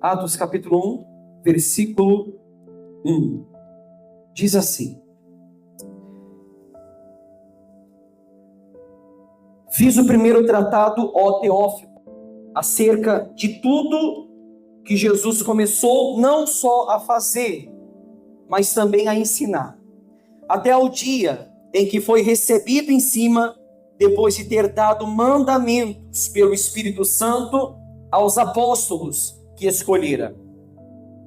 Atos capítulo 1, versículo 1. Diz assim: fiz o primeiro tratado, ó Teófilo, acerca de tudo que Jesus começou não só a fazer, mas também a ensinar, até o dia em que foi recebido em cima, depois de ter dado mandamentos pelo Espírito Santo aos apóstolos que escolhera,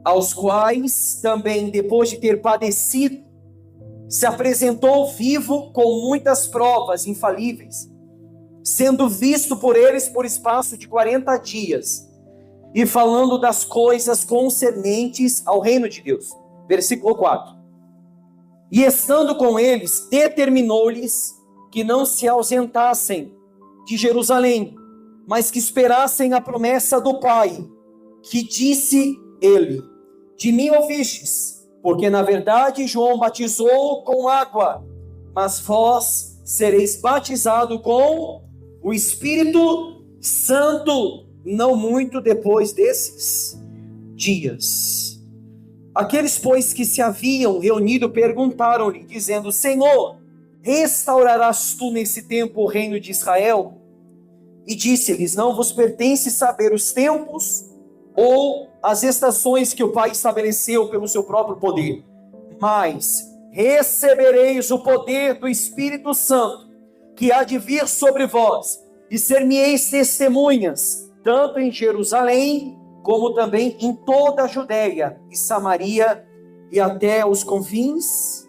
aos quais também, depois de ter padecido, se apresentou vivo com muitas provas infalíveis, sendo visto por eles por espaço de 40 dias, e falando das coisas concernentes ao reino de Deus. Versículo 4. E estando com eles, determinou-lhes que não se ausentassem de Jerusalém, mas que esperassem a promessa do Pai, que disse ele: de mim ouvistes, porque na verdade João batizou com água, mas vós sereis batizados com o Espírito Santo, não muito depois desses dias. Aqueles, pois, que se haviam reunido perguntaram-lhe, dizendo: Senhor, restaurarás tu nesse tempo o reino de Israel? E disse-lhes: não vos pertence saber os tempos ou as estações que o Pai estabeleceu pelo seu próprio poder, mas recebereis o poder do Espírito Santo, que há de vir sobre vós, e ser-me-eis testemunhas, tanto em Jerusalém, como também em toda a Judéia e Samaria, e até os confins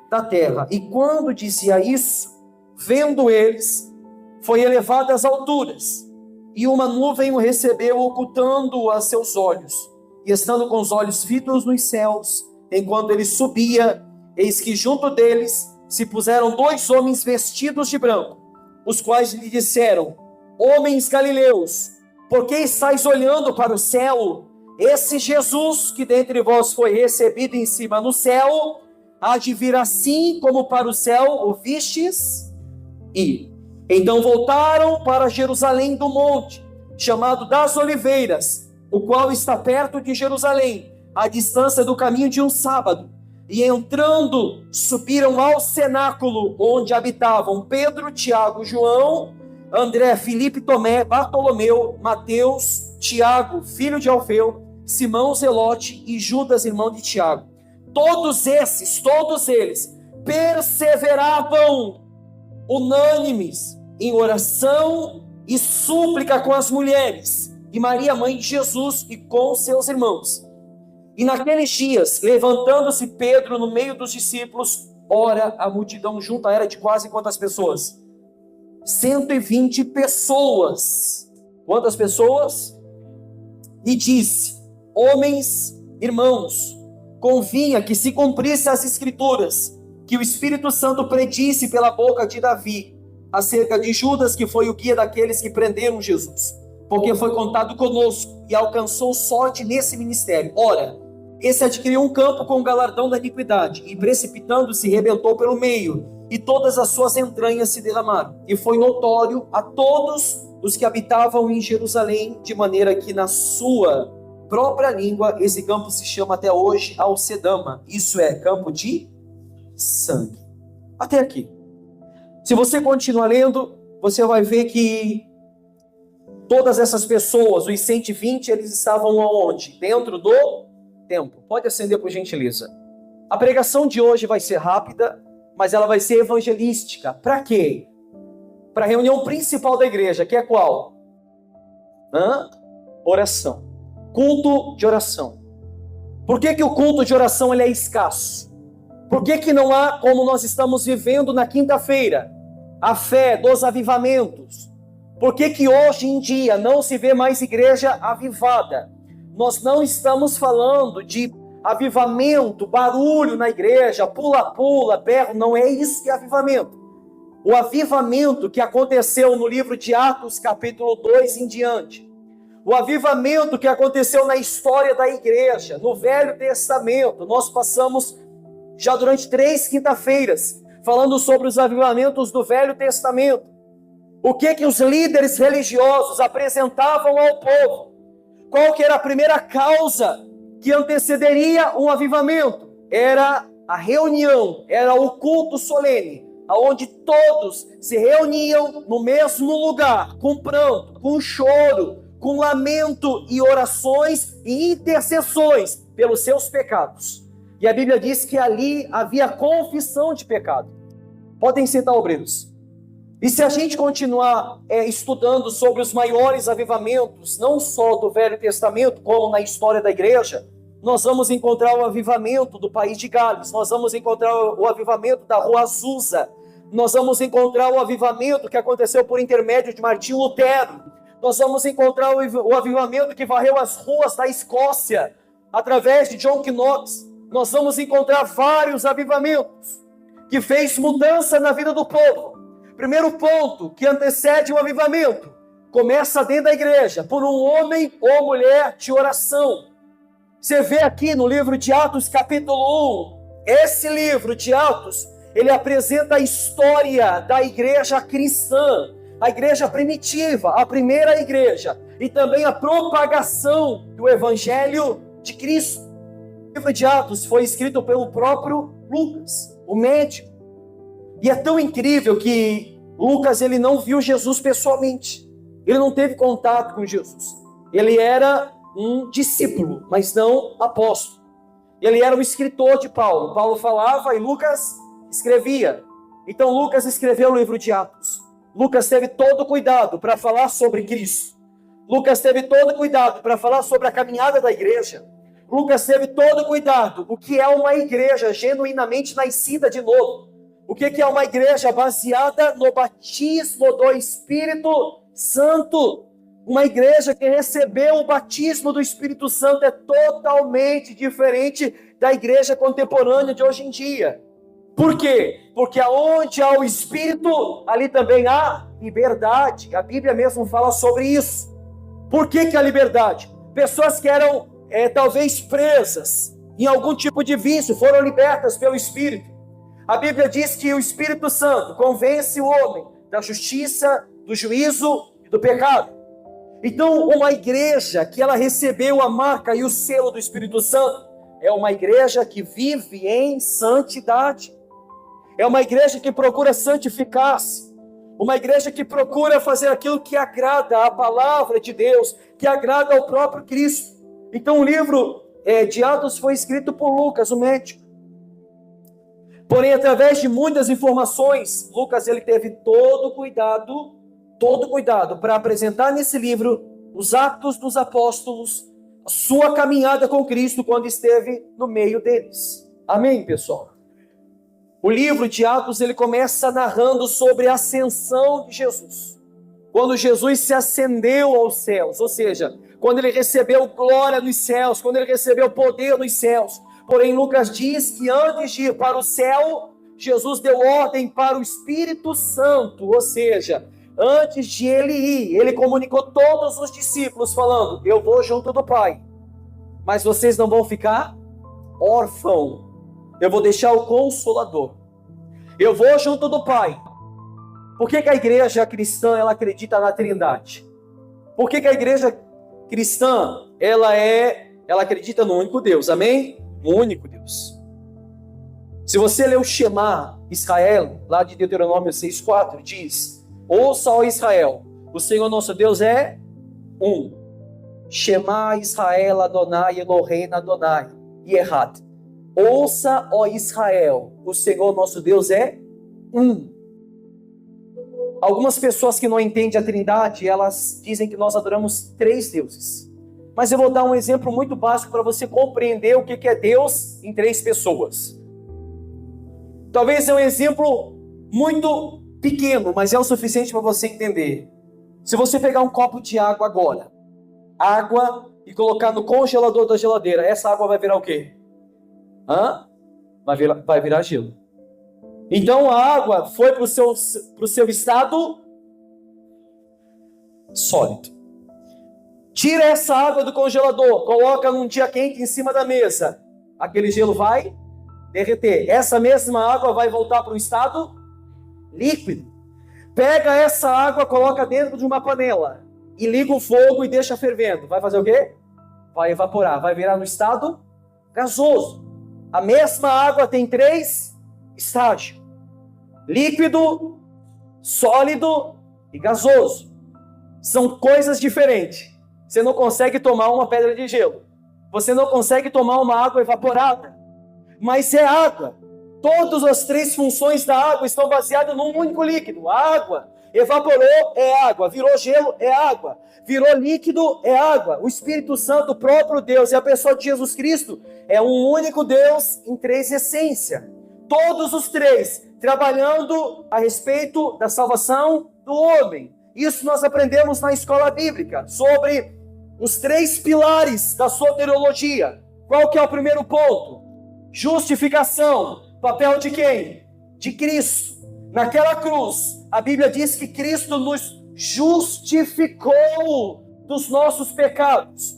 da terra. E quando dizia isso, vendo eles, foi elevado às alturas, e uma nuvem o recebeu, ocultando-o a seus olhos. E estando com os olhos fitos nos céus, enquanto ele subia, eis que junto deles se puseram 2 homens vestidos de branco, os quais lhe disseram: homens galileus, por que estáis olhando para o céu? Esse Jesus que dentre vós foi recebido em cima no céu, há de vir assim como para o céu o vistes. E então voltaram para Jerusalém do monte, chamado das Oliveiras, o qual está perto de Jerusalém, à distância do caminho de um sábado. E entrando, subiram ao cenáculo, onde habitavam Pedro, Tiago, João, André, Filipe, Tomé, Bartolomeu, Mateus, Tiago, filho de Alfeu, Simão Zelote e Judas, irmão de Tiago. Todos eles, perseveravam unânimes em oração e súplica com as mulheres, e Maria, mãe de Jesus, e com seus irmãos. E naqueles dias, levantando-se Pedro no meio dos discípulos, ora, a multidão junta era de quase quantas pessoas? 120 pessoas. Quantas pessoas? E disse: homens, irmãos, convinha que se cumprisse as escrituras, que o Espírito Santo predisse pela boca de Davi, acerca de Judas, que foi o guia daqueles que prenderam Jesus, porque foi contado conosco e alcançou sorte nesse ministério. Ora, esse adquiriu um campo com o galardão da iniquidade, e precipitando-se, rebentou pelo meio, e todas as suas entranhas se derramaram. E foi notório a todos os que habitavam em Jerusalém, de maneira que na sua própria língua esse campo se chama até hoje Alcedama, isso é, campo de sangue. Até aqui. Se você continuar lendo, você vai ver que todas essas pessoas, os 120, eles estavam aonde? Dentro do templo. Pode acender, por gentileza. A pregação de hoje vai ser rápida, mas ela vai ser evangelística. Para quê? Para a reunião principal da igreja, que é qual? Oração. Culto de oração. Por que o culto de oração ele é escasso? Por que não há, como nós estamos vivendo na quinta-feira, a fé dos avivamentos? Por que hoje em dia não se vê mais igreja avivada? Nós não estamos falando de avivamento, barulho na igreja, pula-pula, berro, não é isso que é avivamento. O avivamento que aconteceu no livro de Atos, capítulo 2 em diante, o avivamento que aconteceu na história da igreja, no Velho Testamento, nós passamos já durante 3 quinta-feiras, falando sobre os avivamentos do Velho Testamento. O que os líderes religiosos apresentavam ao povo? Qual que era a primeira causa que antecederia um avivamento? Era a reunião, era o culto solene, onde todos se reuniam no mesmo lugar, com pranto, com choro, com lamento e orações e intercessões pelos seus pecados. E a Bíblia diz que ali havia confissão de pecado. Podem sentar, obreiros. E se a gente continuar estudando sobre os maiores avivamentos, não só do Velho Testamento, como na história da igreja, nós vamos encontrar o avivamento do país de Gales, nós vamos encontrar o avivamento da Rua Azusa, nós vamos encontrar o avivamento que aconteceu por intermédio de Martinho Lutero, nós vamos encontrar o avivamento que varreu as ruas da Escócia, através de John Knox. Nós vamos encontrar vários avivamentos que fez mudança na vida do povo. Primeiro ponto que antecede o avivamento, começa dentro da igreja, por um homem ou mulher de oração. Você vê aqui no livro de Atos, capítulo 1, esse livro de Atos, ele apresenta a história da igreja cristã, a igreja primitiva, a primeira igreja, e também a propagação do evangelho de Cristo. O livro de Atos foi escrito pelo próprio Lucas, o médico. E é tão incrível que Lucas, ele não viu Jesus pessoalmente. Ele não teve contato com Jesus. Ele era um discípulo, mas não apóstolo. Ele era o escritor de Paulo. Paulo falava e Lucas escrevia. Então Lucas escreveu o livro de Atos. Lucas teve todo o cuidado para falar sobre Cristo. Lucas teve todo o cuidado para falar sobre a caminhada da igreja. Lucas teve todo o cuidado. O que é uma igreja genuinamente nascida de novo? O que é uma igreja baseada no batismo do Espírito Santo? Uma igreja que recebeu o batismo do Espírito Santo é totalmente diferente da igreja contemporânea de hoje em dia. Por quê? Porque aonde há o Espírito, ali também há liberdade. A Bíblia mesmo fala sobre isso. Por que há liberdade? Pessoas que eram talvez presas em algum tipo de vício, foram libertas pelo Espírito. A Bíblia diz que o Espírito Santo convence o homem da justiça, do juízo e do pecado. Então, uma igreja que ela recebeu a marca e o selo do Espírito Santo é uma igreja que vive em santidade. É uma igreja que procura santificar-se. Uma igreja que procura fazer aquilo que agrada à palavra de Deus, que agrada ao próprio Cristo. Então, o livro de Atos foi escrito por Lucas, o médico. Porém, através de muitas informações, Lucas ele teve todo cuidado para apresentar nesse livro os atos dos apóstolos, a sua caminhada com Cristo quando esteve no meio deles. Amém, pessoal? O livro de Atos ele começa narrando sobre a ascensão de Jesus. Quando Jesus se ascendeu aos céus, ou seja, quando ele recebeu glória nos céus, quando ele recebeu poder nos céus. Porém, Lucas diz que antes de ir para o céu, Jesus deu ordem para o Espírito Santo, ou seja, antes de ele ir, ele comunicou todos os discípulos falando, eu vou junto do Pai, mas vocês não vão ficar órfãos, eu vou deixar o Consolador, eu vou junto do Pai. Por que a igreja cristã ela acredita na Trindade? Por que a igreja cristã ela acredita no único Deus, amém? O único Deus. Se você ler o Shema Israel, lá de Deuteronômio 6,4, diz, ouça, ó Israel, o Senhor nosso Deus é um. Shema Israel Adonai Eloheinu Adonai Echad. Ouça, ó Israel, o Senhor nosso Deus é um. Algumas pessoas que não entendem a Trindade, elas dizem que nós adoramos 3 deuses. Mas eu vou dar um exemplo muito básico para você compreender o que é Deus em 3 pessoas. Talvez é um exemplo muito pequeno, mas é o suficiente para você entender. Se você pegar um copo de água agora, e colocar no congelador da geladeira, essa água vai virar o quê? Vai virar gelo. Então a água foi para o seu estado sólido. Tira essa água do congelador, coloca num dia quente em cima da mesa. Aquele gelo vai derreter. Essa mesma água vai voltar para o estado líquido. Pega essa água, coloca dentro de uma panela. e liga o fogo e deixa fervendo, vai fazer o quê? Vai evaporar, vai virar no estado gasoso. A mesma água tem 3 estágios: líquido, sólido e gasoso. São coisas diferentes. Você não consegue tomar uma pedra de gelo. Você não consegue tomar uma água evaporada. Mas é água. Todas as 3 funções da água estão baseadas num único líquido. A água evaporou, é água. Virou gelo, é água. Virou líquido, é água. O Espírito Santo, o próprio Deus, e a pessoa de Jesus Cristo é um único Deus em 3 essências. Todos os 3 trabalhando a respeito da salvação do homem. Isso nós aprendemos na escola bíblica, sobre os 3 pilares da soteriologia. Qual que é o primeiro ponto? Justificação. Papel de quem? De Cristo. Naquela cruz, a Bíblia diz que Cristo nos justificou dos nossos pecados.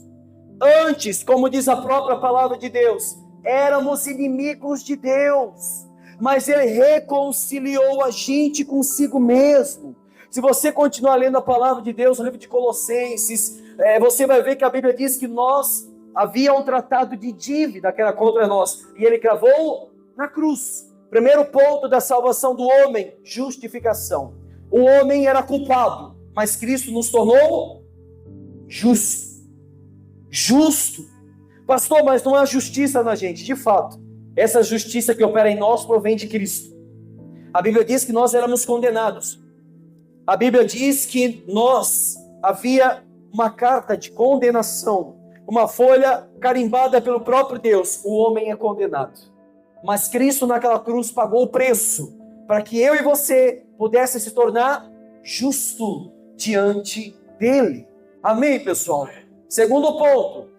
Antes, como diz a própria palavra de Deus, éramos inimigos de Deus, mas Ele reconciliou a gente consigo mesmo. Se você continuar lendo a palavra de Deus, no livro de Colossenses, você vai ver que a Bíblia diz que havia um tratado de dívida que era contra nós, e Ele cravou na cruz. Primeiro ponto da salvação do homem: justificação. O homem era culpado, mas Cristo nos tornou justo. Pastor, mas não há justiça na gente. De fato, essa justiça que opera em nós provém de Cristo. A Bíblia diz que nós éramos condenados. A Bíblia diz que havia uma carta de condenação, uma folha carimbada pelo próprio Deus. O homem é condenado. Mas Cristo naquela cruz pagou o preço para que eu e você pudesse se tornar justo diante dele. Amém, pessoal? Segundo ponto,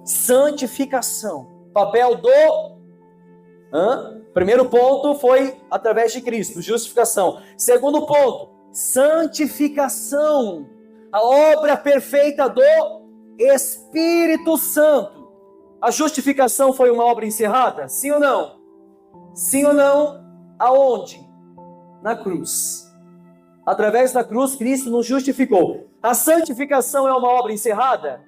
santificação. Papel do... Primeiro ponto foi através de Cristo, justificação. Segundo ponto, santificação. A obra perfeita do Espírito Santo. A justificação foi uma obra encerrada? Sim ou não? Sim ou não? Aonde? Na cruz. Através da cruz, Cristo nos justificou. A santificação é uma obra encerrada?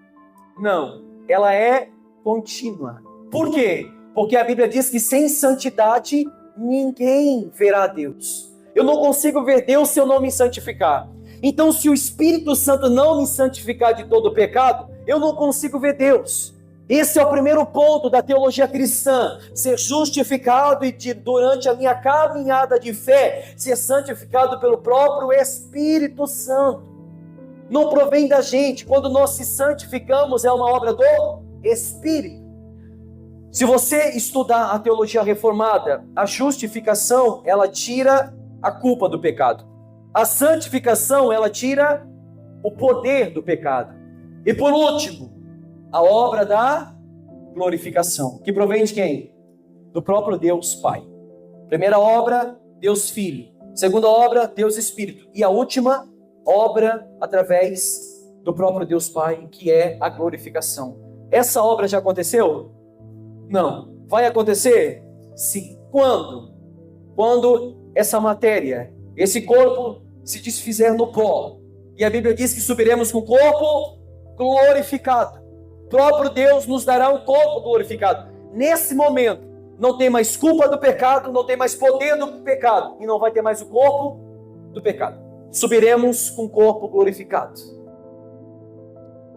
Não. Ela é contínua. Por quê? Porque a Bíblia diz que sem santidade ninguém verá Deus. Eu não consigo ver Deus se eu não me santificar. Então, se o Espírito Santo não me santificar de todo o pecado, eu não consigo ver Deus. Esse é o primeiro ponto da teologia cristã: ser justificado e durante a minha caminhada de fé, ser santificado pelo próprio Espírito Santo. Não provém da gente. Quando nós se santificamos, é uma obra do Espírito. Se você estudar a teologia reformada, a justificação, ela tira a culpa do pecado. A santificação, ela tira o poder do pecado. E por último, a obra da glorificação, que provém de quem? Do próprio Deus Pai. Primeira obra, Deus Filho. Segunda obra, Deus Espírito. E a última obra, através do próprio Deus Pai, que é a glorificação. Essa obra já aconteceu? Não. Vai acontecer? Sim. Quando? Quando essa matéria, esse corpo se desfizer no pó. E a Bíblia diz que subiremos com o corpo glorificado. O próprio Deus nos dará um corpo glorificado. Nesse momento, não tem mais culpa do pecado, não tem mais poder do pecado, e não vai ter mais o corpo do pecado. Subiremos com o corpo glorificado.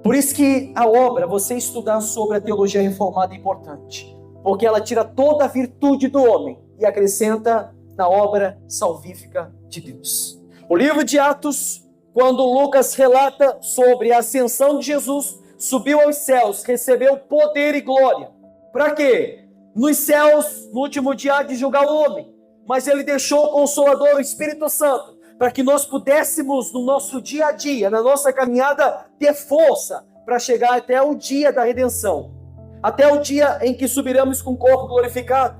Por isso que a obra, você estudar sobre a teologia reformada é importante, porque ela tira toda a virtude do homem e acrescenta na obra salvífica de Deus. O livro de Atos, quando Lucas relata sobre a ascensão de Jesus, subiu aos céus, recebeu poder e glória. Para quê? Nos céus, no último dia, de julgar o homem. Mas ele deixou o Consolador, o Espírito Santo, para que nós pudéssemos, no nosso dia a dia, na nossa caminhada, ter força para chegar até o dia da redenção. Até o dia em que subiremos com o corpo glorificado.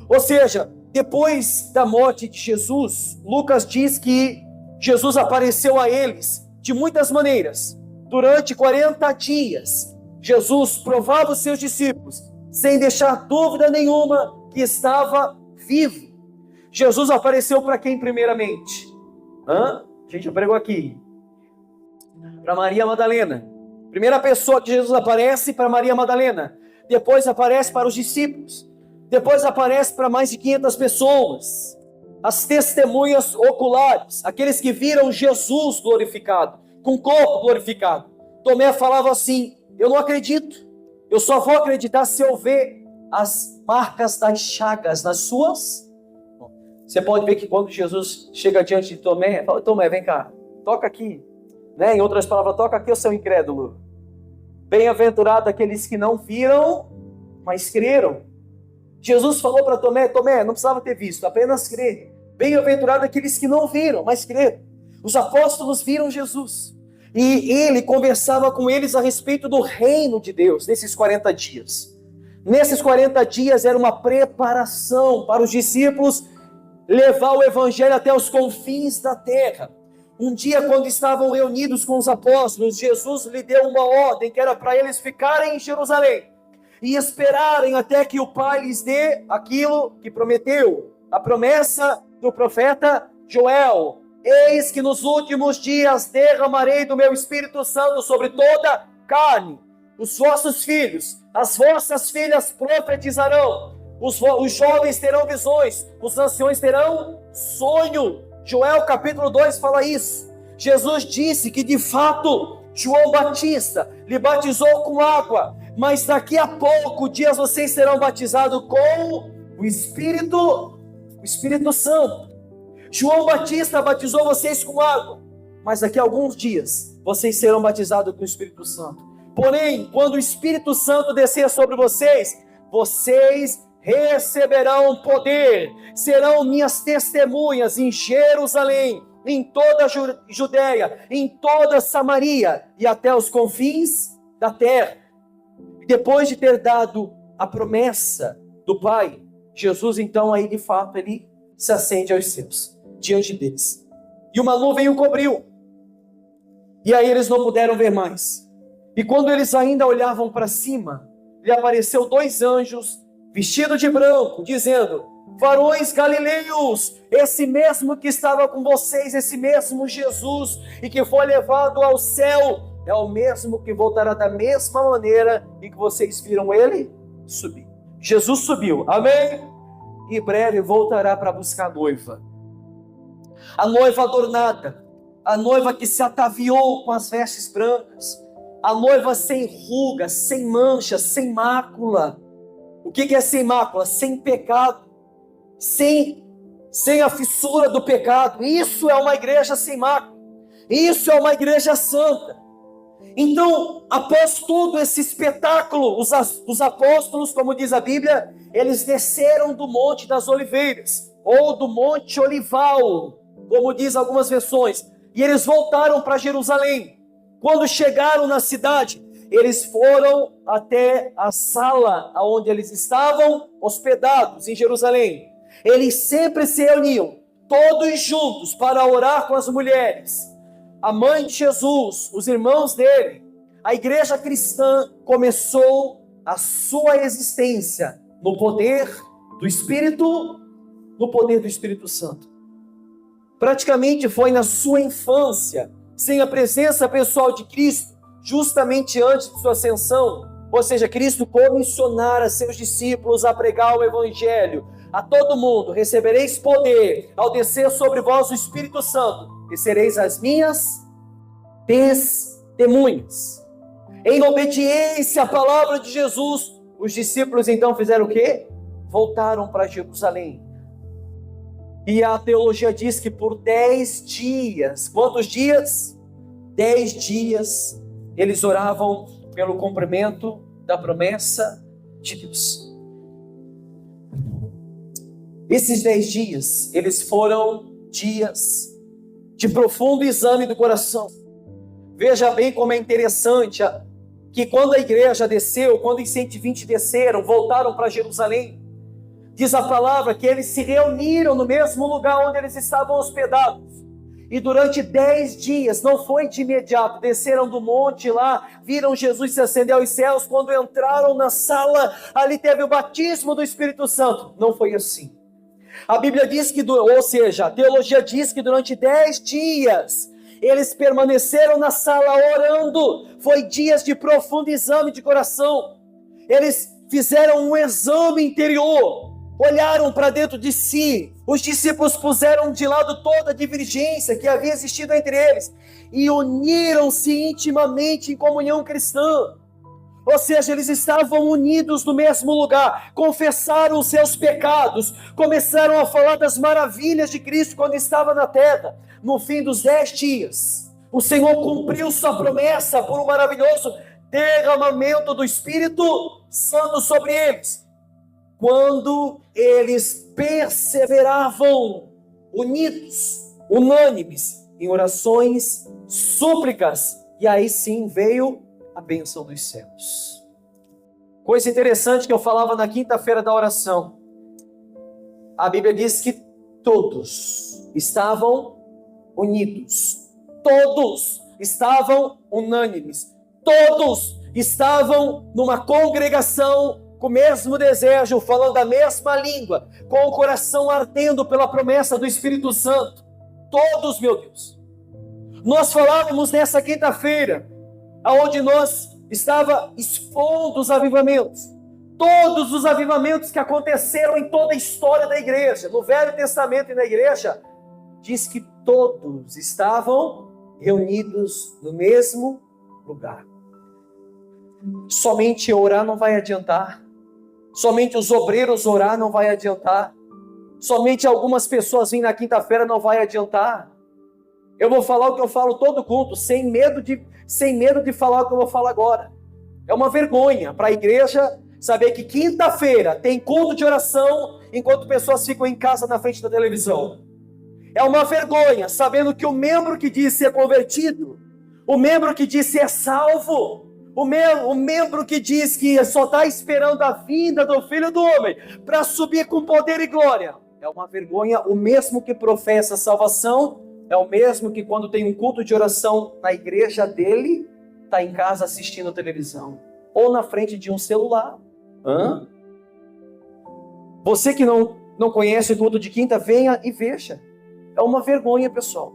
Ou seja, depois da morte de Jesus, Lucas diz que Jesus apareceu a eles de muitas maneiras. Durante 40 dias, Jesus provava os seus discípulos, sem deixar dúvida nenhuma, que estava vivo. Jesus apareceu para quem primeiramente? Gente, eu prego aqui. para Maria Madalena. Primeira pessoa que Jesus aparece para Maria Madalena. Depois aparece para os discípulos. Depois aparece para mais de 500 pessoas. As testemunhas oculares, aqueles que viram Jesus glorificado, com o corpo glorificado. Tomé falava assim: eu não acredito, eu só vou acreditar se eu ver as marcas das chagas nas suas. Você pode ver que quando Jesus chega diante de Tomé, fala: Tomé, vem cá, toca aqui. Né? Em outras palavras, toca aqui o seu incrédulo. Bem-aventurado aqueles que não viram, mas creram. Jesus falou para Tomé: Tomé, não precisava ter visto, apenas crer. Bem-aventurado aqueles que não viram, mas creram. Os apóstolos viram Jesus. E ele conversava com eles a respeito do reino de Deus, nesses 40 dias. Nesses 40 dias era uma preparação para os discípulos levar o evangelho até os confins da terra. Um dia, quando estavam reunidos com os apóstolos, Jesus lhe deu uma ordem que era para eles ficarem em Jerusalém e esperarem até que o Pai lhes dê aquilo que prometeu, a promessa do profeta Joel: eis que nos últimos dias derramarei do meu Espírito Santo sobre toda carne. Os vossos filhos, as vossas filhas profetizarão, os jovens terão visões, os anciões terão sonho. Joel capítulo 2 fala isso. Jesus disse que de fato João Batista lhe batizou com água, mas daqui a pouco dias vocês serão batizados com o Espírito Santo. João Batista batizou vocês com água, mas daqui a alguns dias vocês serão batizados com o Espírito Santo. Porém, quando o Espírito Santo descer sobre vocês, vocês receberão poder, serão minhas testemunhas em Jerusalém, em toda a Judeia, em toda a Samaria e até os confins da terra. Depois de ter dado a promessa do Pai, Jesus então aí de fato ele se acende aos céus, diante deles. E uma nuvem o cobriu. E aí eles não puderam ver mais. E quando eles ainda olhavam para cima, lhe apareceu 2 anjos, vestidos de branco, dizendo: varões galileus, esse mesmo que estava com vocês, esse mesmo Jesus, e que foi levado ao céu, é o mesmo que voltará da mesma maneira em que vocês viram ele subir. Jesus subiu, amém? E breve voltará para buscar a noiva adornada, a noiva que se ataviou com as vestes brancas, a noiva sem ruga, sem mancha, sem mácula. O que é sem mácula? Sem pecado, sem a fissura do pecado. Isso é uma igreja sem mácula, isso é uma igreja santa. Então, após todo esse espetáculo, os apóstolos, como diz a Bíblia, eles desceram do Monte das Oliveiras, ou do Monte Olival, como diz algumas versões, e eles voltaram para Jerusalém. Quando chegaram na cidade, eles foram até a sala onde eles estavam hospedados em Jerusalém. Eles sempre se reuniam, todos juntos, para orar com as mulheres. A mãe de Jesus, os irmãos dele, a igreja cristã começou a sua existência no poder do Espírito Santo. Praticamente foi na sua infância, sem a presença pessoal de Cristo, justamente antes de sua ascensão, ou seja, Cristo comissionara seus discípulos a pregar o Evangelho a todo mundo: recebereis poder ao descer sobre vós o Espírito Santo, e sereis as minhas testemunhas. Em obediência à palavra de Jesus, os discípulos então fizeram o quê? Voltaram para Jerusalém. E a teologia diz que por 10 dias, quantos dias? 10 dias, eles oravam pelo cumprimento da promessa de Deus. Esses 10 dias, eles foram dias de profundo exame do coração. Veja bem como é interessante que quando a igreja desceu, quando os 120 desceram, voltaram para Jerusalém, diz a palavra que eles se reuniram no mesmo lugar onde eles estavam hospedados. E durante 10 dias, não foi de imediato, desceram do monte lá, viram Jesus se acender aos céus. Quando entraram na sala, ali teve o batismo do Espírito Santo. Não foi assim. A Bíblia diz que, ou seja, a teologia diz que durante 10 dias, Eles permaneceram na sala orando. Foi dias de profundo exame de coração. Eles fizeram um exame interior, olharam para dentro de si. Os discípulos puseram de lado toda a divergência que havia existido entre eles e uniram-se intimamente em comunhão cristã. Ou seja, eles estavam unidos no mesmo lugar, confessaram os seus pecados, começaram a falar das maravilhas de Cristo quando estava na terra. No fim dos 10 dias, o Senhor cumpriu sua promessa por um maravilhoso derramamento do Espírito Santo sobre eles. Quando eles perseveravam unidos, unânimes, em orações, súplicas, e aí sim veio a bênção dos céus. Coisa interessante que eu falava na quinta-feira da oração. A Bíblia diz que todos estavam unidos. Todos estavam unânimes. Todos estavam numa congregação com o mesmo desejo, falando a mesma língua, com o coração ardendo pela promessa do Espírito Santo. Todos, meu Deus. Nós falávamos nessa quinta-feira, aonde nós estava expondo os avivamentos, todos os avivamentos que aconteceram em toda a história da igreja, no Velho Testamento e na igreja, diz que todos estavam reunidos no mesmo lugar. Somente orar não vai adiantar, somente os obreiros orar não vai adiantar, somente algumas pessoas virem na quinta-feira não vai adiantar. Eu vou falar o que eu falo todo culto, sem medo de falar o que eu vou falar agora. É uma vergonha para a igreja saber que quinta-feira tem culto de oração enquanto pessoas ficam em casa na frente da televisão. É uma vergonha sabendo que o membro que diz ser convertido, o membro que diz ser salvo, o membro que diz que só está esperando a vinda do Filho do Homem para subir com poder e glória, é uma vergonha. O mesmo que professa a salvação é o mesmo que quando tem um culto de oração na igreja dele, está em casa assistindo televisão, ou na frente de um celular. Você que não conhece o culto de quinta, venha e veja. É uma vergonha, pessoal.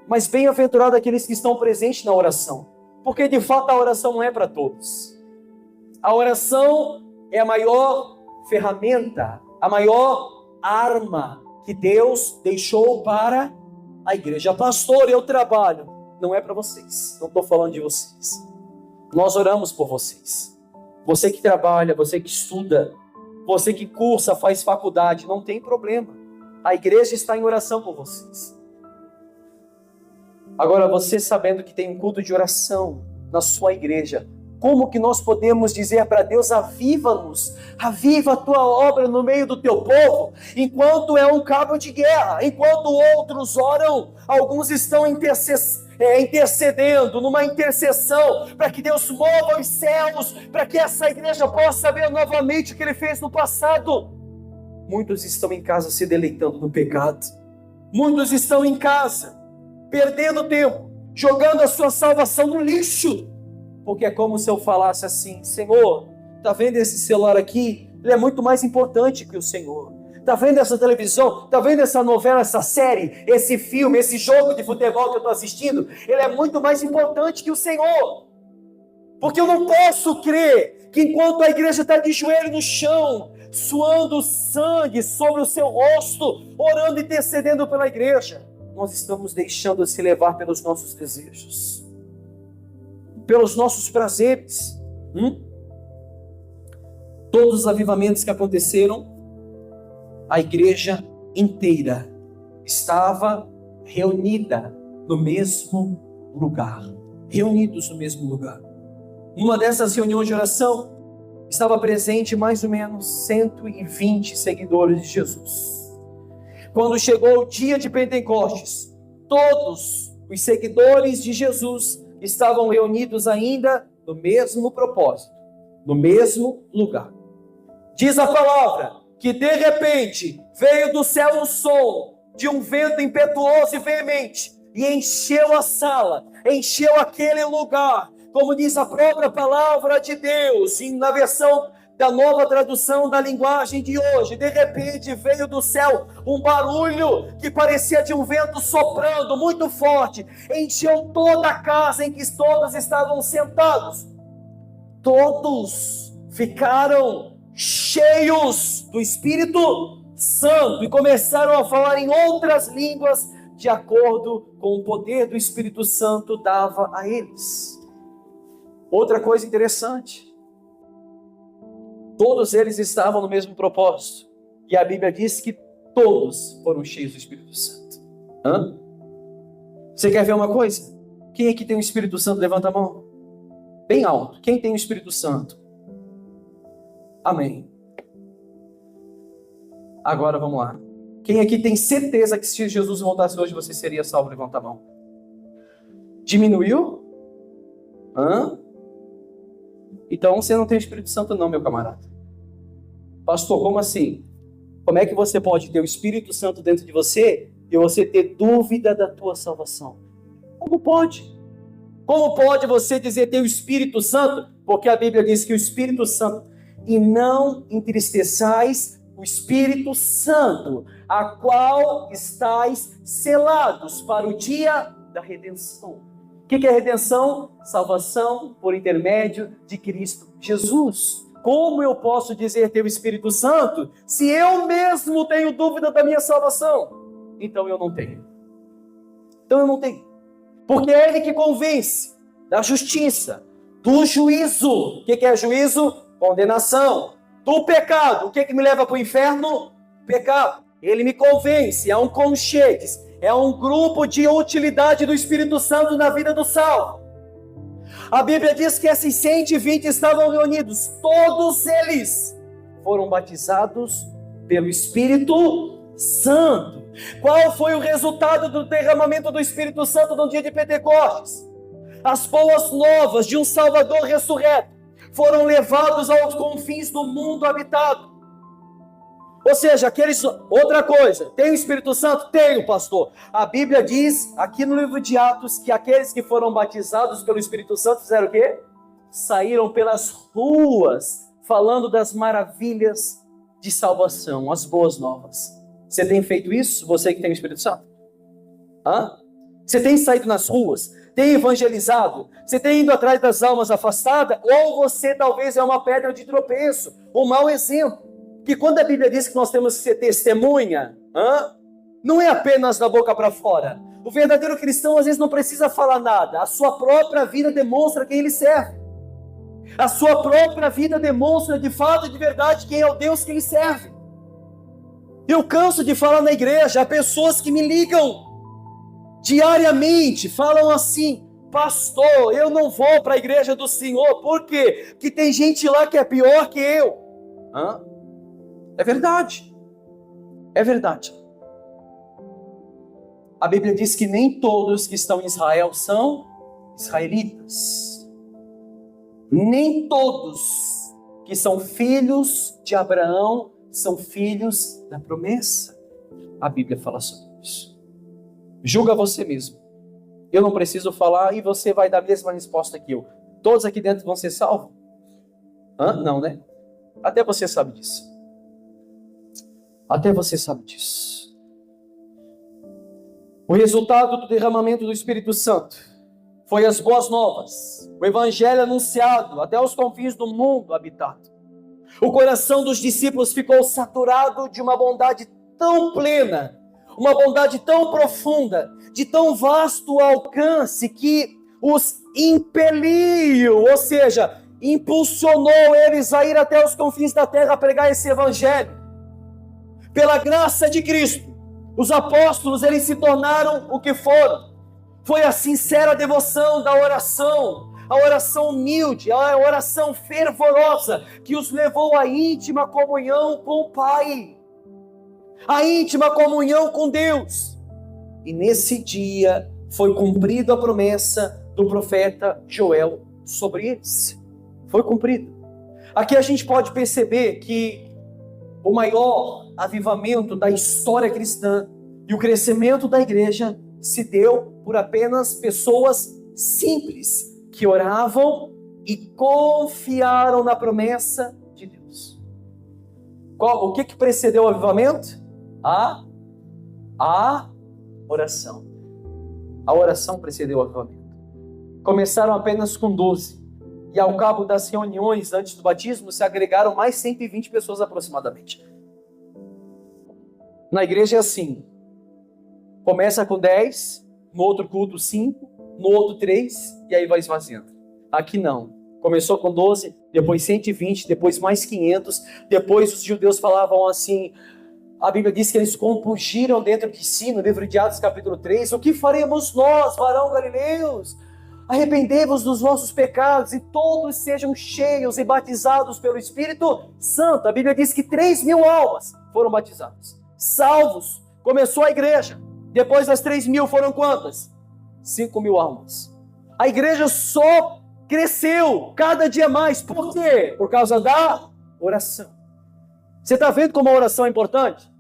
Mas bem-aventurado aqueles que estão presentes na oração, porque de fato a oração não é para todos. A oração é a maior ferramenta, a maior arma que Deus deixou para a igreja. Pastor, eu trabalho. Não é para vocês. Não estou falando de vocês. Nós oramos por vocês. Você que trabalha, você que estuda, você que cursa, faz faculdade, não tem problema. A igreja está em oração por vocês. Agora, você sabendo que tem um culto de oração na sua igreja, como que nós podemos dizer para Deus: aviva-nos, aviva a tua obra no meio do teu povo, enquanto é um cabo de guerra, enquanto outros oram, alguns estão intercedendo, numa intercessão, para que Deus mova os céus, para que essa igreja possa ver novamente o que Ele fez no passado. Muitos estão em casa se deleitando no pecado, muitos estão em casa, perdendo tempo, jogando a sua salvação no lixo, porque é como se eu falasse assim: Senhor, tá vendo esse celular aqui? Ele é muito mais importante que o Senhor. Tá vendo essa televisão? Tá vendo essa novela, essa série, esse filme, esse jogo de futebol que eu estou assistindo? Ele é muito mais importante que o Senhor. Porque eu não posso crer que enquanto a igreja está de joelho no chão, suando sangue sobre o seu rosto, orando e intercedendo pela igreja, nós estamos deixando se levar pelos nossos desejos, pelos nossos prazeres. Todos os avivamentos que aconteceram, a igreja inteira estava reunida no mesmo lugar. Reunidos no mesmo lugar. Numa dessas reuniões de oração, estava presente mais ou menos 120 seguidores de Jesus. Quando chegou o dia de Pentecostes, todos os seguidores de Jesus estavam reunidos ainda no mesmo propósito, no mesmo lugar. Diz a palavra que de repente veio do céu um som de um vento impetuoso e veemente e encheu a sala, encheu aquele lugar, como diz a própria palavra de Deus, na versão da nova tradução da linguagem de hoje. De repente veio do céu um barulho que parecia de um vento soprando muito forte, encheu toda a casa em que todos estavam sentados. Todos ficaram cheios do Espírito Santo e começaram a falar em outras línguas de acordo com o poder do Espírito Santo dava a eles. Outra coisa interessante, todos eles estavam no mesmo propósito, e a Bíblia diz que todos foram cheios do Espírito Santo. Você quer ver uma coisa? Quem aqui tem o Espírito Santo? Levanta a mão bem alto. Quem tem o Espírito Santo? Amém. Agora vamos lá. Quem aqui tem certeza que se Jesus voltasse hoje você seria salvo? Levanta a mão. Diminuiu? Então você não tem o Espírito Santo não, meu camarada. Pastor, como assim? Como é que você pode ter o Espírito Santo dentro de você e você ter dúvida da tua salvação? Como pode? Como pode você dizer ter o Espírito Santo? Porque a Bíblia diz que o Espírito Santo, e não entristeçais o Espírito Santo, a qual estáis selados para o dia da redenção. O que é redenção? Salvação por intermédio de Cristo Jesus. Como eu posso dizer ter o Espírito Santo se eu mesmo tenho dúvida da minha salvação? Então eu não tenho. Porque é Ele que convence da justiça, do juízo. O que é juízo? Condenação. Do pecado. O que me leva para o inferno? Pecado. Ele me convence. É um conchetes. É um grupo de utilidade do Espírito Santo na vida do salvo. A Bíblia diz que esses 120 estavam reunidos. Todos eles foram batizados pelo Espírito Santo. Qual foi o resultado do derramamento do Espírito Santo no dia de Pentecostes? As boas novas de um Salvador ressurreto foram levados aos confins do mundo habitado. Ou seja, outra coisa, tem o Espírito Santo? Tenho, pastor. A Bíblia diz, aqui no livro de Atos, que aqueles que foram batizados pelo Espírito Santo fizeram o quê? Saíram pelas ruas, falando das maravilhas de salvação, as boas novas. Você tem feito isso? Você que tem o Espírito Santo? Você tem saído nas ruas? Tem evangelizado? Você tem ido atrás das almas afastadas? Ou você talvez é uma pedra de tropeço, um mau exemplo? Que quando a Bíblia diz que nós temos que ser testemunha, não é apenas da boca para fora. O verdadeiro cristão às vezes não precisa falar nada. A sua própria vida demonstra quem ele serve. A sua própria vida demonstra de fato e de verdade quem é o Deus que ele serve. Eu canso de falar na igreja, há pessoas que me ligam diariamente, falam assim: pastor, eu não vou para a igreja do Senhor. Por quê? Porque tem gente lá que é pior que eu. É verdade. É verdade. A Bíblia diz que nem todos que estão em Israel são israelitas. Nem todos que são filhos de Abraão são filhos da promessa. A Bíblia fala sobre isso. Julga você mesmo. Eu não preciso falar e você vai dar a mesma resposta que eu. Todos aqui dentro vão ser salvos? Não, né? Até você sabe disso. Até você sabe disso. O resultado do derramamento do Espírito Santo foi as boas novas, o evangelho anunciado até os confins do mundo habitado. O coração dos discípulos ficou saturado de uma bondade tão plena, uma bondade tão profunda, de tão vasto alcance, que os impeliu, ou seja, impulsionou eles a ir até os confins da terra a pregar esse evangelho. Pela graça de Cristo, os apóstolos, eles se tornaram o que foram. Foi a sincera devoção da oração, a oração humilde, a oração fervorosa, que os levou à íntima comunhão com o Pai, a íntima comunhão com Deus. E nesse dia foi cumprida a promessa do profeta Joel sobre eles. Foi cumprido. Aqui a gente pode perceber que o maior avivamento da história cristã e o crescimento da igreja se deu por apenas pessoas simples que oravam e confiaram na promessa de Deus. O que precedeu o avivamento? A oração. A oração precedeu o avivamento. Começaram apenas com 12. E ao cabo das reuniões antes do batismo, se agregaram mais 120 pessoas aproximadamente. Na igreja é assim. Começa com 10, no outro culto 5, no outro 3, e aí vai esvaziando. Aqui não. Começou com 12, depois 120, depois mais 500. Depois os judeus falavam assim, a Bíblia diz que eles compungiram dentro de si, no livro de Atos capítulo 3, o que faremos nós, varão galileus? Arrependei-vos dos vossos pecados e todos sejam cheios e batizados pelo Espírito Santo. A Bíblia diz que 3.000 almas foram batizadas. Salvos. Começou a igreja. Depois das 3.000 foram quantas? 5.000 almas. A igreja só cresceu cada dia mais. Por quê? Por causa da oração. Você está vendo como a oração é importante?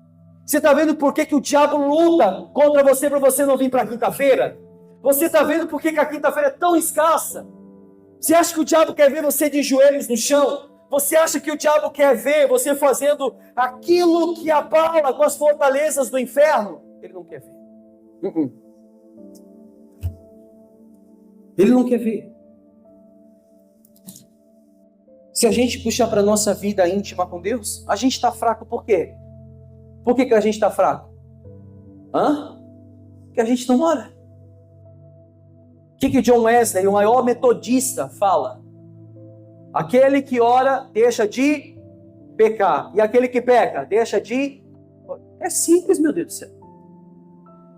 Você está vendo por que o diabo luta contra você para você não vir para a quinta-feira? Você está vendo por que a quinta-feira é tão escassa? Você acha que o diabo quer ver você de joelhos no chão? Você acha que o diabo quer ver você fazendo aquilo que abala com as fortalezas do inferno? Ele não quer ver. Ele não quer ver. Se a gente puxar para a nossa vida íntima com Deus, a gente está fraco por quê? Por que a gente está fraco? Porque a gente não ora. O que John Wesley, o maior metodista, fala? Aquele que ora deixa de pecar. E aquele que peca deixa de... É simples, meu Deus do céu.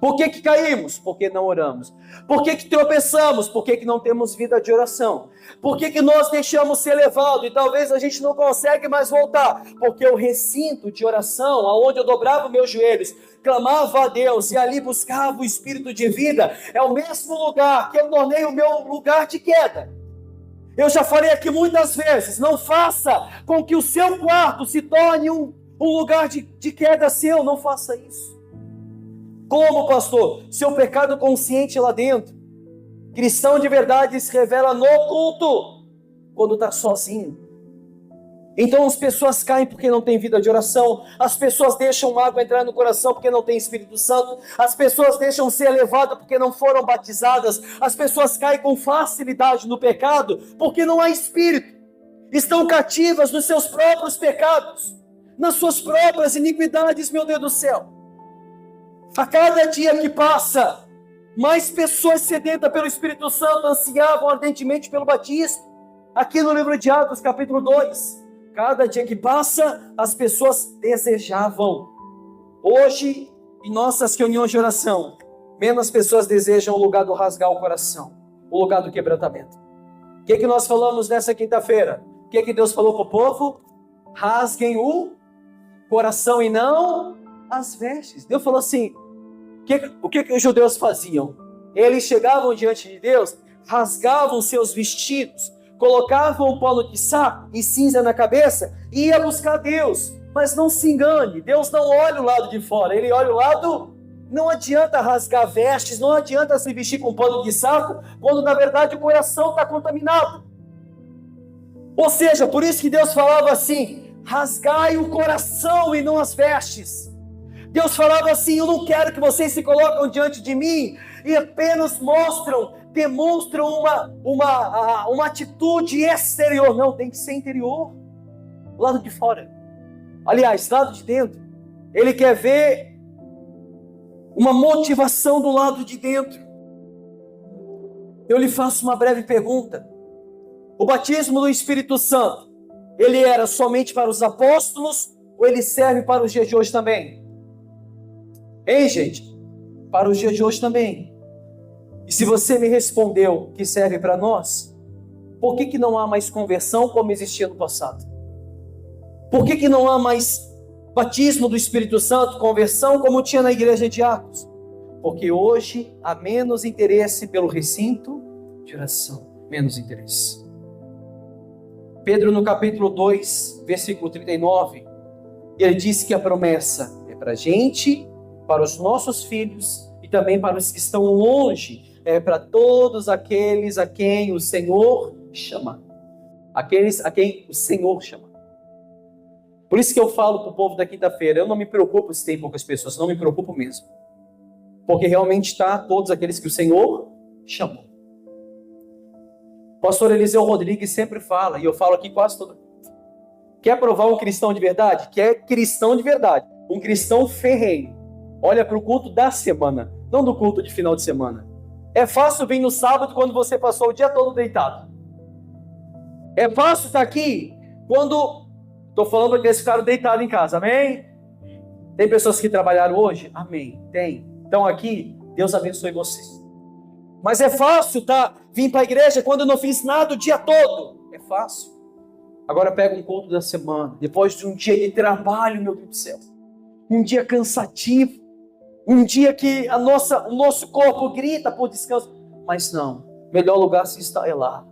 Por que caímos? Porque não oramos. Por que tropeçamos? Porque não temos vida de oração. Por que nós deixamos ser levado e talvez a gente não consegue mais voltar? Porque o recinto de oração, aonde eu dobrava meus joelhos, clamava a Deus e ali buscava o Espírito de vida, é o mesmo lugar que eu tornei o meu lugar de queda. Eu já falei aqui muitas vezes, não faça com que o seu quarto se torne um lugar de queda seu, não faça isso. Como, pastor? Seu pecado consciente lá dentro. Cristão de verdade se revela no culto, quando está sozinho. Então as pessoas caem porque não tem vida de oração, as pessoas deixam água entrar no coração porque não tem Espírito Santo, as pessoas deixam ser levadas porque não foram batizadas, as pessoas caem com facilidade no pecado porque não há Espírito, estão cativas nos seus próprios pecados, nas suas próprias iniquidades, meu Deus do céu. A cada dia que passa, mais pessoas sedentas pelo Espírito Santo ansiavam ardentemente pelo batismo. Aqui no livro de Atos, capítulo 2, cada dia que passa, as pessoas desejavam. Hoje, em nossas reuniões de oração, menos pessoas desejam o lugar do rasgar o coração, o lugar do quebrantamento. O que nós falamos nessa quinta-feira? O que Deus falou para o povo? Rasguem o coração e não as vestes. Deus falou assim, o que os judeus faziam? Eles chegavam diante de Deus, rasgavam seus vestidos, colocavam um pano de saco e cinza na cabeça e ia buscar Deus. Mas não se engane, Deus não olha o lado de fora, Ele olha o lado... Não adianta rasgar vestes, não adianta se vestir com pano de saco, quando na verdade o coração está contaminado. Ou seja, por isso que Deus falava assim, rasgai o coração e não as vestes. Deus falava assim, eu não quero que vocês se colocam diante de mim e apenas demonstram uma atitude exterior. Não, tem que ser interior, lado de fora. Aliás, lado de dentro. Ele quer ver uma motivação do lado de dentro. Eu lhe faço uma breve pergunta. O batismo do Espírito Santo, ele era somente para os apóstolos ou ele serve para os dias de hoje também? Hein, gente? Para os dias de hoje também. E se você me respondeu que serve para nós, por que não há mais conversão como existia no passado? Por que não há mais batismo do Espírito Santo, conversão como tinha na igreja de Atos? Porque hoje há menos interesse pelo recinto de oração. Menos interesse. Pedro no capítulo 2, versículo 39, ele diz que a promessa é para a gente, para os nossos filhos e também para os que estão longe, é para todos aqueles a quem o Senhor chama. Aqueles a quem o Senhor chama. Por isso que eu falo para o povo da quinta-feira, eu não me preocupo se tem poucas pessoas, não me preocupo mesmo. Porque realmente está todos aqueles que o Senhor chamou. O pastor Eliseu Rodrigues sempre fala, e eu falo aqui quase todo mundo. Quer provar um cristão de verdade? Quer cristão de verdade. Um cristão ferreiro. Olha para o culto da semana, não do culto de final de semana. É fácil vir no sábado quando você passou o dia todo deitado. É fácil estar aqui quando... Estou falando que eles ficaram deitados em casa, amém? Tem pessoas que trabalharam hoje? Amém, tem. Então aqui, Deus abençoe vocês. Mas é fácil vir para a igreja quando eu não fiz nada o dia todo. É fácil. Agora pega um culto da semana, depois de um dia de trabalho, meu Deus do céu. Um dia cansativo. Um dia que o nosso corpo grita por descanso. Mas não, melhor lugar se está é lá.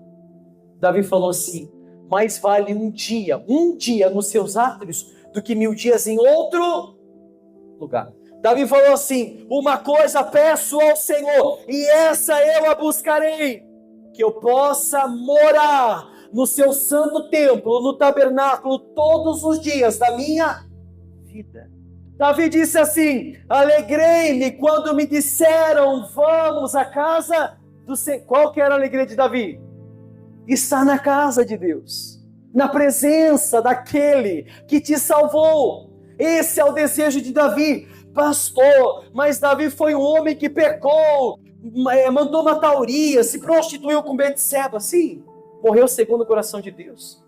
Davi falou assim, mais vale um dia nos seus átrios, do que 1000 dias em outro lugar. Davi falou assim, uma coisa peço ao Senhor, e essa eu a buscarei, que eu possa morar no seu santo templo, no tabernáculo, todos os dias da minha vida. Davi disse assim, alegrei-me quando me disseram, vamos à casa do Senhor. Qual que era a alegria de Davi? Estar na casa de Deus, na presença daquele que te salvou. Esse é o desejo de Davi. Pastor, mas Davi foi um homem que pecou, mandou matar Urias, se prostituiu com Betseba, sim, morreu segundo o coração de Deus.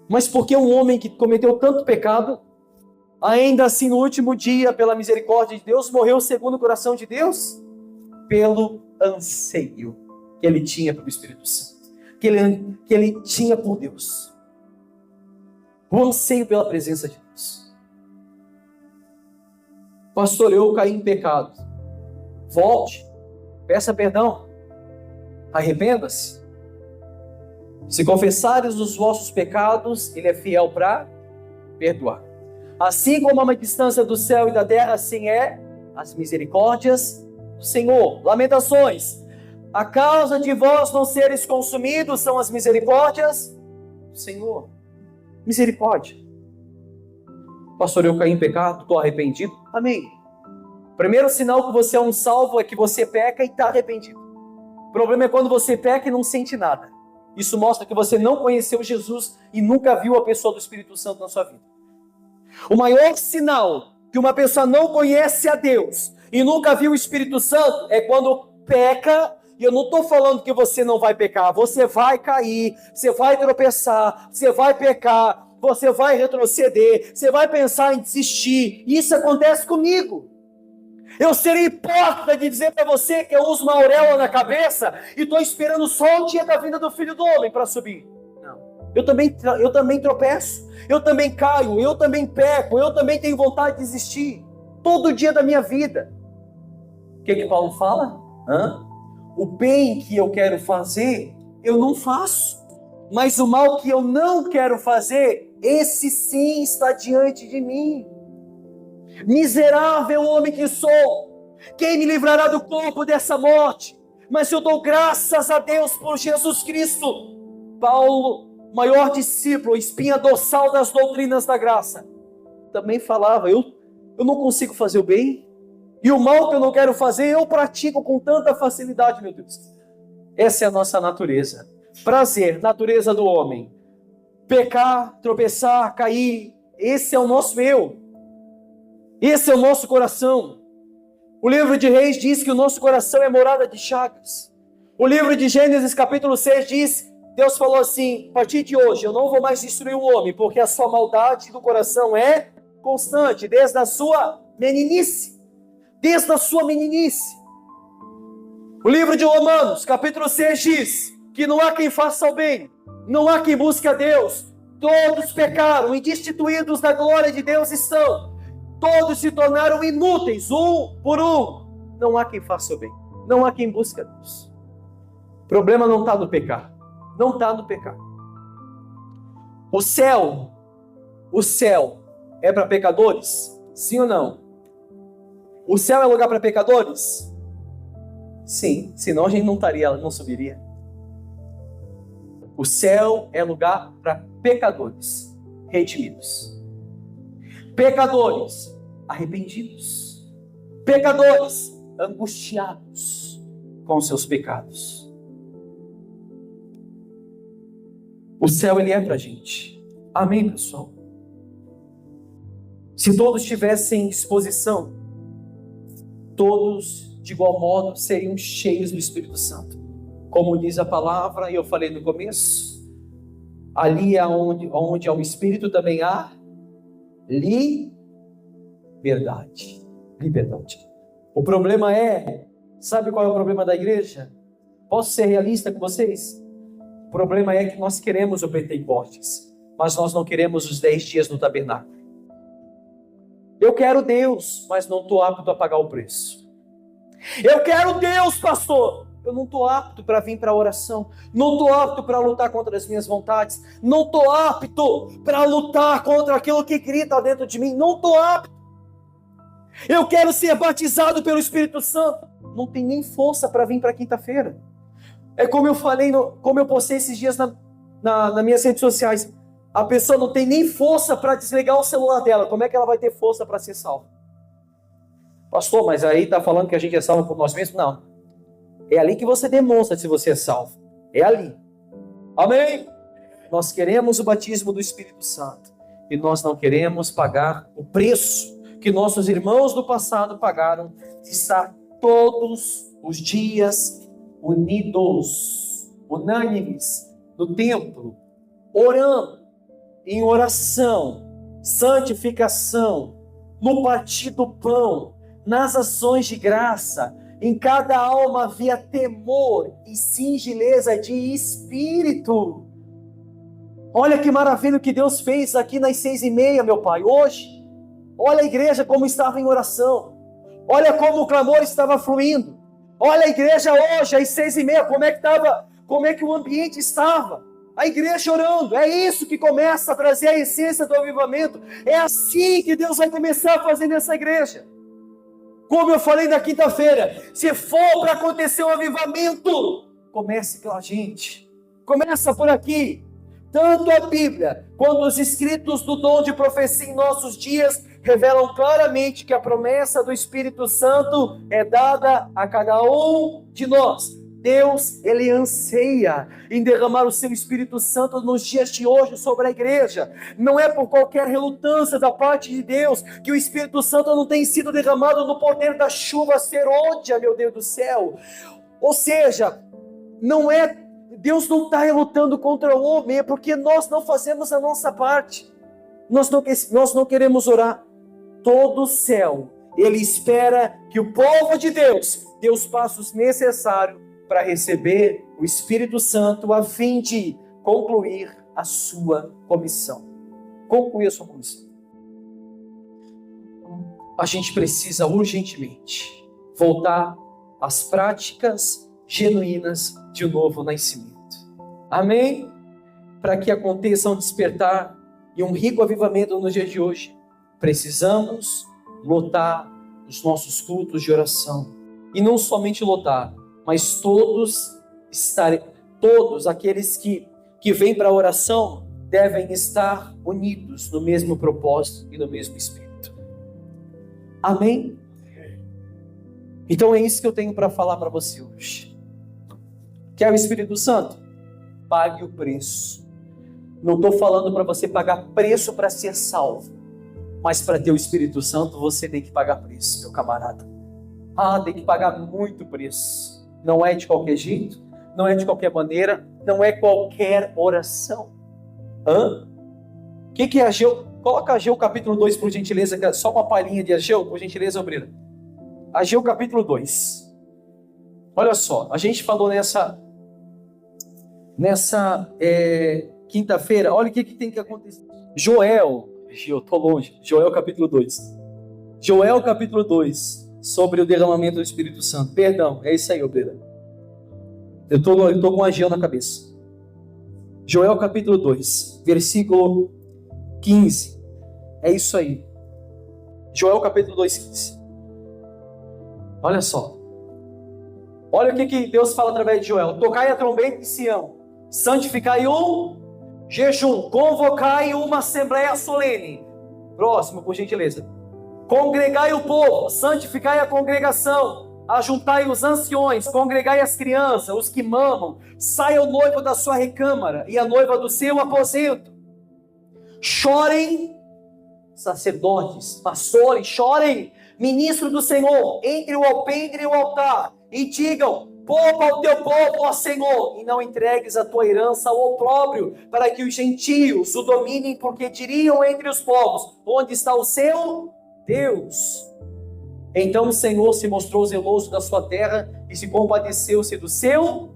Mas por que um homem que cometeu tanto pecado, ainda assim no último dia, pela misericórdia de Deus, morreu segundo o coração de Deus? Pelo anseio que ele tinha pelo Espírito Santo. Que ele tinha por Deus. O anseio pela presença de Deus. Pastor, eu caí em pecado. Volte, peça perdão, arrependa-se. Se confessares os vossos pecados, Ele é fiel para perdoar. Assim como há uma distância do céu e da terra, assim é as misericórdias do Senhor. Lamentações. A causa de vós não seres consumidos são as misericórdias do Senhor. Misericórdia. Pastor, eu caí em pecado, estou arrependido. Amém. Primeiro sinal que você é um salvo é que você peca e está arrependido. O problema é quando você peca e não sente nada. Isso mostra que você não conheceu Jesus e nunca viu a pessoa do Espírito Santo na sua vida. O maior sinal que uma pessoa não conhece a Deus e nunca viu o Espírito Santo é quando peca. E eu não estou falando que você não vai pecar. Você vai cair, você vai tropeçar, você vai pecar, você vai retroceder, você vai pensar em desistir. Isso acontece comigo. Eu seria hipócrita de dizer para você que eu uso uma auréola na cabeça e estou esperando só o dia da vinda do Filho do Homem para subir. Não. Eu também tropeço, eu também caio, eu também peco, eu também tenho vontade de desistir. Todo dia da minha vida. O que Paulo fala? O bem que eu quero fazer, eu não faço. Mas o mal que eu não quero fazer, esse sim está diante de mim. Miserável homem que sou, quem me livrará do corpo dessa morte? Mas eu dou graças a Deus por Jesus Cristo. Paulo, maior discípulo, espinha dorsal das doutrinas da graça, também falava, eu não consigo fazer o bem, e o mal que eu não quero fazer, eu pratico com tanta facilidade, meu Deus. Essa é a nossa natureza. Prazer, natureza do homem. Pecar, tropeçar, cair. Esse é o nosso eu. Esse é o nosso coração. O livro de Reis diz que o nosso coração é morada de chagas. O livro de Gênesis capítulo 6 diz, Deus falou assim, a partir de hoje eu não vou mais destruir o homem, porque a sua maldade do coração é constante, desde a sua meninice. Desde a sua meninice. O livro de Romanos, capítulo 6 diz que não há quem faça o bem, não há quem busque a Deus. Todos pecaram e destituídos da glória de Deus estão. Todos se tornaram inúteis, um por um. Não há quem faça o bem, não há quem busque a Deus. O problema não está no pecar, não está no pecar. O céu é para pecadores? Sim ou não? O céu é lugar para pecadores? Sim, senão a gente não subiria. O céu é lugar para pecadores redimidos. pecadores arrependidos, pecadores angustiados com seus pecados. O céu, ele é para a gente. Amém, pessoal? Se todos tivessem disposição, todos de igual modo seriam cheios do Espírito Santo. Como diz a palavra, e eu falei no começo, ali é onde há o Espírito também há liberdade. Liberdade. O problema sabe qual é o problema da igreja? Posso ser realista com vocês? O problema é que nós queremos o Pentecostes, mas nós não queremos os 10 dias no tabernáculo. Eu quero Deus, mas não estou apto a pagar o preço. Eu quero Deus, pastor. Eu não estou apto para vir para a oração. Não estou apto para lutar contra as minhas vontades. Não estou apto para lutar contra aquilo que grita dentro de mim. Não estou apto. Eu quero ser batizado pelo Espírito Santo. Não tem nem força para vir para quinta-feira. É como eu falei, como eu postei esses dias nas minhas redes sociais. A pessoa não tem nem força para desligar o celular dela. Como é que ela vai ter força para ser salva? Pastor, mas aí está falando que a gente é salvo por nós mesmos? Não. É ali que você demonstra se você é salvo. É ali. Amém? Nós queremos o batismo do Espírito Santo. E nós não queremos pagar o preço que nossos irmãos do passado pagaram de estar todos os dias unidos, unânimes, no templo, orando, em oração, santificação, no partir do pão, nas ações de graça. Em cada alma havia temor e singeleza de espírito. Olha que maravilha que Deus fez aqui nas 6:30, meu Pai, hoje. Olha a igreja como estava em oração. Olha como o clamor estava fluindo. Olha a igreja hoje, às 6:30, como é que estava, como é que o ambiente estava. A igreja orando, é isso que começa a trazer a essência do avivamento. É assim que Deus vai começar a fazer nessa igreja. Como eu falei na quinta-feira, se for para acontecer um avivamento, comece pela gente. Começa por aqui. Tanto a Bíblia quanto os escritos do dom de profecia em nossos dias revelam claramente que a promessa do Espírito Santo é dada a cada um de nós. Deus, ele anseia em derramar o seu Espírito Santo nos dias de hoje sobre a igreja. Não é por qualquer relutância da parte de Deus que o Espírito Santo não tem sido derramado no poder da chuva serôdia, meu Deus do céu. Ou seja, Deus não está relutando contra o homem, é porque nós não fazemos a nossa parte. Nós não queremos orar. Todo o céu, ele espera que o povo de Deus dê os passos necessários para receber o Espírito Santo a fim de concluir a sua comissão. Concluir a sua comissão. A gente precisa urgentemente voltar às práticas genuínas de um novo nascimento. Amém? Para que aconteça um despertar e um rico avivamento nos dias de hoje, precisamos lotar os nossos cultos de oração. E não somente lotar, mas todos aqueles que vêm para a oração devem estar unidos no mesmo propósito e no mesmo espírito. Amém? Então é isso que eu tenho para falar para você hoje. Quer o Espírito Santo? Pague o preço. Não estou falando para você pagar preço para ser salvo, mas para ter o Espírito Santo você tem que pagar preço, meu camarada. Tem que pagar muito preço. Não é de qualquer jeito, não é de qualquer maneira, não é qualquer oração. O que é Ageu? Coloca Ageu capítulo 2, por gentileza, só uma palhinha de Ageu, por gentileza, obreira. Ageu capítulo 2. Olha só, a gente falou nessa quinta-feira, olha o que tem que acontecer. Joel capítulo 2. Joel capítulo 2. Sobre o derramamento do Espírito Santo. Perdão, é isso aí, obreira. Eu estou com Ageu na cabeça. Joel capítulo 2, versículo 15. É isso aí. Joel capítulo 2, 15. Olha só. Olha o que Deus fala através de Joel. Tocai a trombeta em Sião. Santificai um jejum. Convocai uma assembleia solene. Próximo, por gentileza. Congregai o povo, santificai a congregação, ajuntai os anciões, congregai as crianças, os que mamam, saia o noivo da sua recâmara e a noiva do seu aposento. Chorem, sacerdotes, pastores, chorem, ministro do Senhor, entre o alpendre e o altar, e digam: poupa ao teu povo, ó Senhor, e não entregues a tua herança ao opróbrio, para que os gentios o dominem, porque diriam entre os povos: onde está o seu Deus? Então o Senhor se mostrou zeloso da sua terra e se compadeceu-se do seu.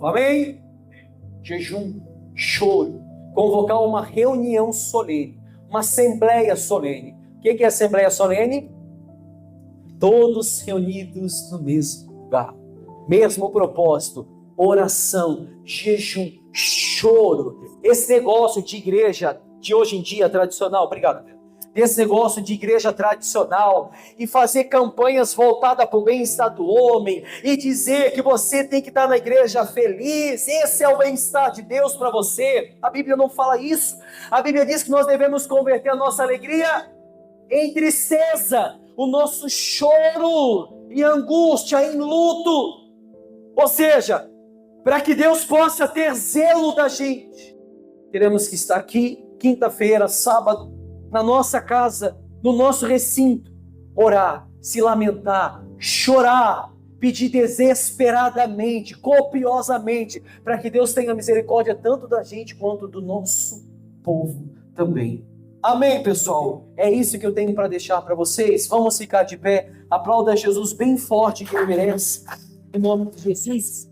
Amém? Jejum, choro, convocar uma reunião solene, uma assembleia solene. O que é assembleia solene? Todos reunidos no mesmo lugar, mesmo propósito, oração, jejum, choro. Esse negócio de igreja de hoje em dia tradicional, obrigado, esse negócio de igreja tradicional e fazer campanhas voltadas para o bem-estar do homem e dizer que você tem que estar na igreja feliz, esse é o bem-estar de Deus para você. A Bíblia não fala isso. A Bíblia diz que nós devemos converter a nossa alegria em tristeza, o nosso choro em angústia, em luto. Ou seja, para que Deus possa ter zelo da gente, teremos que estar aqui quinta-feira, sábado, na nossa casa, no nosso recinto, orar, se lamentar, chorar, pedir desesperadamente, copiosamente, para que Deus tenha misericórdia tanto da gente quanto do nosso povo também. Amém, pessoal? É isso que eu tenho para deixar para vocês. Vamos ficar de pé. Aplauda Jesus bem forte que ele merece. Em nome de Jesus.